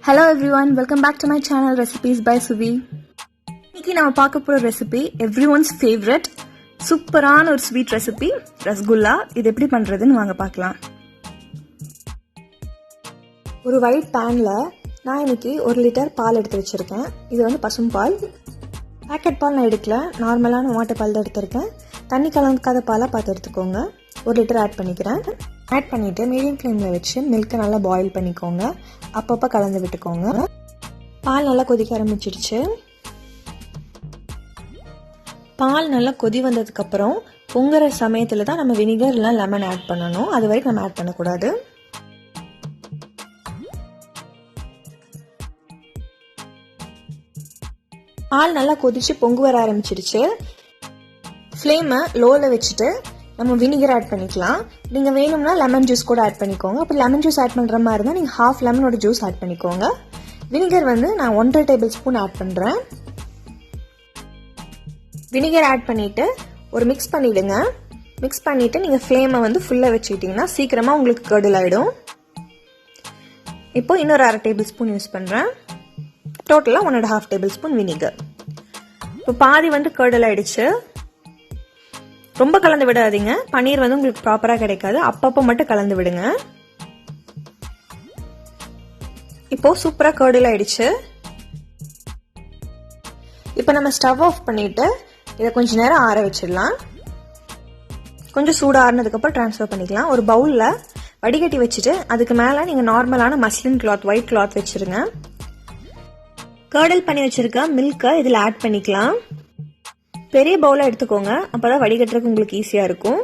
Hello everyone, welcome back to my channel Recipes by Suvi. இன்னைக்கு நாம பார்க்க போற ரெசிபி everyone's favorite சூப்பரான ஒரு ஸ்வீட் ரெசிபி ரசகுல்லா. இது எப்படி பண்றதுன்னு வாங்க பார்க்கலாம். ஒரு ஒயிட் பேன்ல நான் இன்னைக்கு 1 லிட்டர் பால் எடுத்து வச்சிருக்கேன். இது வந்து பசும்பால். பாக்கெட் பால் நான் எடுக்கல, நார்மலான வாட்டர் பால் தான் எடுத்திருக்கேன். தண்ணி கலக்காத பாலா பார்த்து எடுத்துக்கோங்க. 1 லிட்டர் ஆட் பண்ணிக்கிறேன். ஆட் பண்ணிட்டு மீடியம் ஃப்ளேமில் வச்சு மில்கை நல்லா பாயில் பண்ணிக்கோங்க. அப்பப்போ கலந்து விட்டுக்கோங்க. பால் நல்லா கொதிக்க ஆரம்பிச்சிடுச்சு. பால் நல்லா கொதி வந்ததுக்கப்புறம் பொங்குற சமயத்தில் தான் நம்ம வினிகர் இல்லை லெமன் ஆட் பண்ணணும். அது வரைக்கும் நம்ம ஆட் பண்ணக்கூடாது. பால் நல்லா கொதிச்சு பொங்கு வர ஆரம்பிச்சிடுச்சு. ஃப்ளேமை லோவில் வச்சுட்டு நம்ம வினிகர் ஆட் பண்ணிக்கலாம். நீங்கள் வேணும்னா லெமன் ஜூஸ் கூட ஆட் பண்ணிக்கோங்க. அப்படி லெமன் ஜூஸ் ஆட் பண்ணுற மாதிரி இருந்தால் நீங்கள் ½ லெமனோட ஜூஸ் ஆட் பண்ணிக்கோங்க. வினிகர் வந்து நான் 1½ டேபிள் ஸ்பூன் ஆட் பண்ணுறேன். வினிகர் ஆட் பண்ணிவிட்டு ஒரு மிக்ஸ் பண்ணிவிடுங்க. மிக்ஸ் பண்ணிவிட்டு நீங்கள் ஃப்ளேமை வந்து ஃபுல்லாக வச்சுக்கிட்டிங்கன்னா சீக்கிரமாக உங்களுக்கு கர்டில் ஆகிடும். இப்போது இன்னொரு ½ டேபிள் ஸ்பூன் யூஸ் பண்ணுறேன். டோட்டலாக 1½ டேபிள் ஸ்பூன் வினிகர். இப்போ பாதி வந்து கர்டில் ஆகிடுச்சு. ரொம்ப கலந்து விடாதீங்க, பன்னீர் வந்து உங்களுக்கு ப்ராப்பராக கிடைக்காது. அப்பப்போ மட்டும் கலந்து விடுங்க. இப்போ சூப்பராக கர்டில் ஆயிடுச்சு. இப்போ நம்ம ஸ்டவ் ஆஃப் பண்ணிட்டு இதை கொஞ்ச நேரம் ஆற வச்சிடலாம். கொஞ்சம் சூடாக ஆறினதுக்கப்புறம் ட்ரான்ஸ்ஃபர் பண்ணிக்கலாம். ஒரு பவுலில் வடிகட்டி வச்சுட்டு அதுக்கு மேலே நீங்கள் நார்மலான மஸ்லின் கிளாத், ஒயிட் கிளாத் வச்சுருங்க. கர்டில் பண்ணி வச்சிருக்க மில்கை இதில் ஆட் பண்ணிக்கலாம். பெரிய பவுலாக எடுத்துக்கோங்க, அப்போதான் வடிகட்டுறதுக்கு உங்களுக்கு ஈஸியாக இருக்கும்.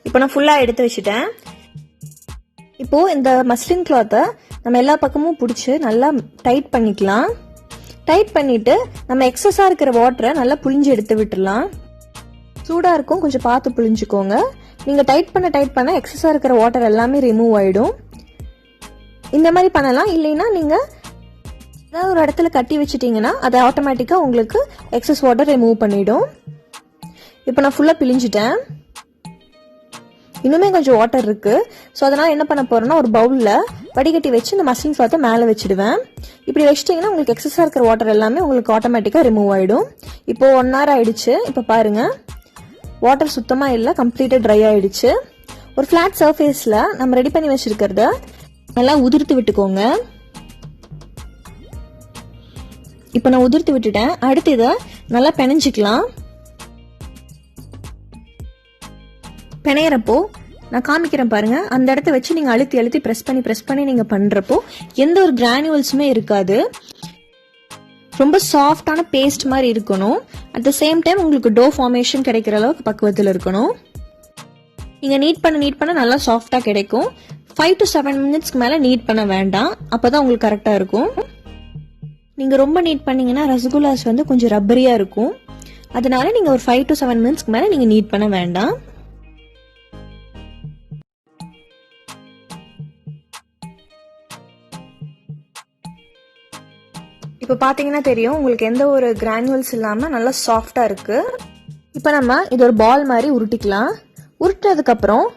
இப்போ நான் ஃபுல்லாக எடுத்து வச்சுட்டேன். இப்போது இந்த மஸ்லின் கிளாத்தை நம்ம எல்லா பக்கமும் பிடிச்சி நல்லா டைட் பண்ணிக்கலாம். டைட் பண்ணிவிட்டு நம்ம எக்ஸஸாக இருக்கிற வாட்டரை நல்லா புழிஞ்சு எடுத்து விட்டுடலாம். சூடாக இருக்கும், கொஞ்சம் பார்த்து புழிஞ்சுக்கோங்க. நீங்கள் டைட் பண்ண எக்ஸஸாக இருக்கிற வாட்டர் எல்லாமே ரிமூவ் ஆகிடும். இந்த மாதிரி பண்ணலாம். இல்லைன்னா நீங்கள் ஏதாவது ஒரு இடத்துல கட்டி வச்சிட்டிங்கன்னா அது ஆட்டோமேட்டிக்காக உங்களுக்கு எக்ஸஸ் வாட்டர் ரிமூவ் பண்ணிடும். இப்போ நான் ஃபுல்லாக பிழிஞ்சிட்டேன். இன்னுமே கொஞ்சம் வாட்டர் இருக்குது. ஸோ அதனால் என்ன பண்ண போகிறேன்னா ஒரு பவுலில் வடிகட்டி வச்சு இந்த மஸ்லின் கிளாத்தை மேலே வச்சுடுவேன். இப்படி வச்சிட்டிங்கன்னா உங்களுக்கு எக்ஸஸாக இருக்கிற வாட்டர் எல்லாமே உங்களுக்கு ஆட்டோமேட்டிக்காக ரிமூவ் ஆகிடும். இப்போது 1 hour ஆகிடுச்சு. இப்போ பாருங்கள், வாட்டர் சுத்தமாக இல்லை, கம்ப்ளீட்டாக ட்ரை ஆகிடுச்சு. ஒரு ஃப்ளாட் சர்ஃபேஸில் நம்ம ரெடி பண்ணி வச்சுருக்கிறத நல்லா உதிர்த்து விட்டுக்கோங்க. இப்போ நான் உதிர்த்து விட்டுட்டேன். அடுத்து இதை நல்லா பிணைஞ்சிக்கலாம். பிணையிறப்போ நான் காமிக்கிறேன் பாருங்க. அந்த இடத்த வச்சு நீங்கள் அழுத்தி ப்ரெஸ் பண்ணி நீங்கள் பண்ணுறப்போ எந்த ஒரு கிரானுவல்ஸுமே இருக்காது. ரொம்ப சாஃப்டான பேஸ்ட் மாதிரி இருக்கணும். அட் த சேம் டைம் உங்களுக்கு டோ ஃபார்மேஷன் கிடைக்கிற அளவுக்கு பக்குவத்தில் இருக்கணும். நீங்கள் நீட் பண்ண நல்லா சாஃப்டாக கிடைக்கும். 5 to 7 minutes மேலே நீட் பண்ண வேண்டாம். அப்போ தான் உங்களுக்கு கரெக்டாக இருக்கும். நீங்கள் ரொம்ப நீட் பண்ணீங்கன்னா ரசகுல்லாஸ் வந்து கொஞ்சம் ரப்பரியாக இருக்கும். அதனால நீங்கள் ஒரு 5 to 7 minutes மேலே நீங்கள் நீட் பண்ண வேண்டாம். இப்போ பார்த்தீங்கன்னா தெரியும் உங்களுக்கு எந்த ஒரு கிரானுவல்ஸ் இல்லாமல் நல்லா சாஃப்டாக இருக்குது. இப்போ நம்ம இது ஒரு பால் மாதிரி உருட்டிக்கலாம். உருட்டுறதுக்கப்புறம்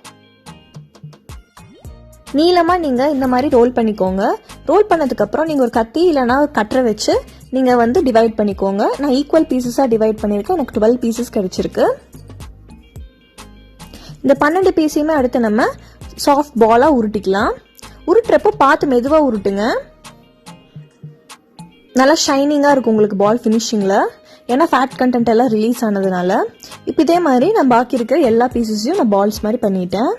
நீளமாக நீங்கள் இந்த மாதிரி ரோல் பண்ணிக்கோங்க. ரோல் பண்ணதுக்கப்புறம் நீங்கள் ஒரு கத்தி இல்லைனா ஒரு கட்டரை வச்சு நீங்கள் வந்து டிவைட் பண்ணிக்கோங்க. நான் ஈக்குவல் பீசஸாக டிவைட் பண்ணியிருக்கேன். எனக்கு 12 பீசஸ் கிடைச்சிருக்கு. இந்த 12 பீஸையுமே அடுத்து நம்ம சாஃப்ட் பாலாக உருட்டிக்கலாம். உருட்டுறப்போ பார்த்து மெதுவாக உருட்டுங்க. நல்லா ஷைனிங்காக இருக்கும் உங்களுக்கு பால் ஃபினிஷிங்கில். ஏன்னா ஃபேட் கண்டென்ட் எல்லாம் ரிலீஸ் ஆனதுனால. இப்போ இதே மாதிரி நான் பாக்கி இருக்கிற எல்லா பீசஸையும் நான் பால்ஸ் மாதிரி பண்ணிட்டேன்.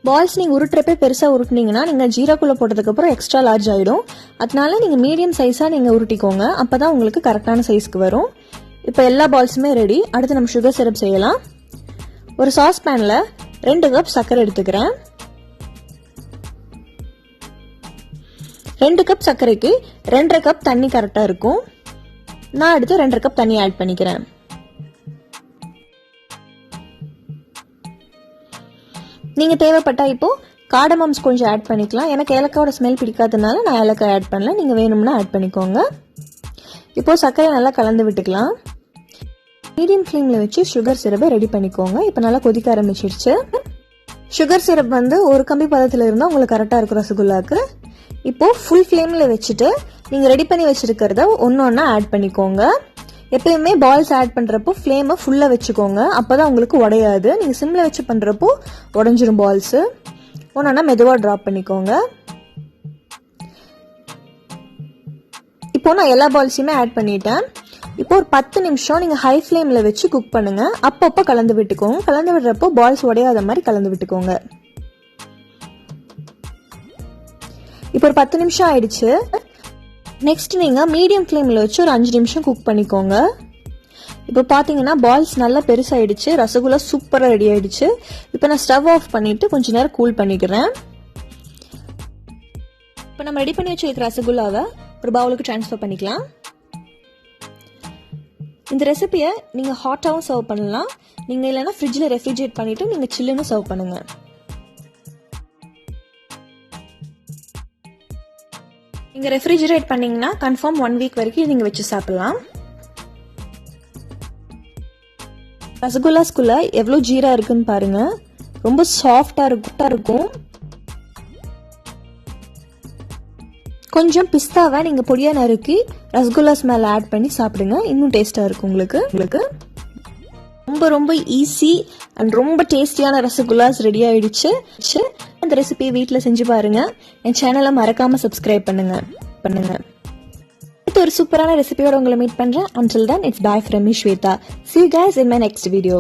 பால்ஸ் நீங்கள் உருட்டுறப்பே பெருசாக உருட்டினீங்கன்னா நீங்கள் ஜீராக்குள்ளே போட்டதுக்கப்புறம் எக்ஸ்ட்ரா லார்ஜ் ஆகிடும். அதனால நீங்கள் மீடியம் சைஸாக நீங்கள் உருட்டிக்கோங்க. அப்போ தான் உங்களுக்கு கரெக்டான சைஸ்க்கு வரும். இப்போ எல்லா பால்ஸுமே ரெடி. அடுத்து நம்ம சுகர் சிரப் செய்யலாம். ஒரு சாஸ் பேனில் 2 கப் சர்க்கரை எடுத்துக்கிறேன். 2 கப் சர்க்கரைக்கு 2½ கப் தண்ணி கரெக்டாக இருக்கும். நான் அடுத்து 2½ கப் தண்ணி ஆட் பண்ணிக்கிறேன். நீங்கள் தேவைப்பட்டா இப்போ காடமம்ஸ் கொஞ்சம் ஆட் பண்ணிக்கலாம். எனக்கு ஏலக்காயோட ஸ்மெல் பிடிக்காததுனால நான் ஏலக்காய் ஆட் பண்ணல. நீங்கள் வேணும்னா ஆட் பண்ணிக்கோங்க. இப்போது சர்க்கரை நல்லா கலந்து விட்டுக்கலாம். மீடியம் ஃப்ளேமில் வச்சு சுகர் சிரப்பை ரெடி பண்ணிக்கோங்க. இப்போ நல்லா கொதிக்க ஆரம்பிச்சிடுச்சு. சுகர் சிரப் வந்து ஒரு கம்பி பதத்தில் இருந்தால் உங்களுக்கு கரெக்டாக இருக்கும் ரசகுல்லாவுக்கு. இப்போது ஃபுல் ஃப்ளேமில் வச்சுட்டு நீங்கள் ரெடி பண்ணி வச்சுருக்கிறத ஒன்று ஒன்றா ஆட் பண்ணிக்கோங்க. எப்பயுமே பால்ஸ் ஆட் பண்ணுறப்போ ஃப்ளேமை ஃபுல்லாக வச்சுக்கோங்க, அப்போ தான் உங்களுக்கு உடையாது. நீங்கள் சிம்மில் வச்சு பண்ணுறப்போ உடஞ்சிரும் பால்ஸு. ஒன்று ஒன்றா மெதுவாக ட்ராப் பண்ணிக்கோங்க. இப்போது நான் எல்லா பால்ஸையுமே ஆட் பண்ணிட்டேன். இப்போ ஒரு 10 நிமிஷம் நீங்கள் ஹை ஃப்ளேமில் வச்சு குக் பண்ணுங்கள். அப்பப்போ கலந்து விட்டுக்கோங்க. கலந்து விடுறப்போ பால்ஸ் உடையாத மாதிரி கலந்து விட்டுக்கோங்க. இப்போ ஒரு 10 நிமிஷம் ஆயிடுச்சு. நெக்ஸ்ட் நீங்கள் மீடியம் ஃப்ளேமில் வச்சு ஒரு 5 நிமிஷம் குக் பண்ணிக்கோங்க. இப்போ பார்த்தீங்கன்னா பால்ஸ் நல்லா பெருசாகிடுச்சு. ரசகுல்லா சூப்பராக ரெடி ஆகிடுச்சு. இப்போ நான் ஸ்டவ் ஆஃப் பண்ணிவிட்டு கொஞ்சம் நேரம் கூல் பண்ணிக்கிறேன். இப்போ நம்ம ரெடி பண்ணி வச்சுருக்கிற ரசகுல்லாவை ஒரு பவுலுக்கு ட்ரான்ஸ்ஃபர் பண்ணிக்கலாம். இந்த ரெசிபியை நீங்கள் ஹாட்டாகவும் சர்வ் பண்ணலாம். நீங்கள் இல்லைன்னா ஃப்ரிட்ஜில் ரெஃப்ரிஜரேட் பண்ணிவிட்டு நீங்கள் சில்லுன்னு சர்வ் பண்ணுங்கள். நீங்கள் ரெஃப்ரிஜரேட் பண்ணிங்கன்னா கன்ஃபார்ம் 1 வீக் வரைக்கும் நீங்கள் வச்சு சாப்பிட்லாம். ரசகுல்லாஸ்குள்ளே எவ்வளோ ஜீரா இருக்குன்னு பாருங்கள். ரொம்ப சாஃப்டாக இருக்கும். கொஞ்சம் பிஸ்தாவை நீங்கள் பொடியாக நறுக்கி ரசகுல்லாஸ் மேலே ஆட் பண்ணி சாப்பிடுங்க. இன்னும் டேஸ்ட்டாக இருக்கும் உங்களுக்கு. ரொம்ப ரொம்ப ஈஸி அண்ட் ரொம்ப டேஸ்டியான ரசகுல்லாஸ் ரெடி ஆகிடுச்சு. இந்த ரெசிபியை வீட்டில் செஞ்சு பாருங்கள். என் சேனலை மறக்காமல் சப்ஸ்கிரைப் பண்ணுங்க. இது ஒரு சூப்பரான ரெசிபியோட உங்களை மீட் பண்ணுறேன். Until then, it's bye from me, Shweta. See you guys in my next video.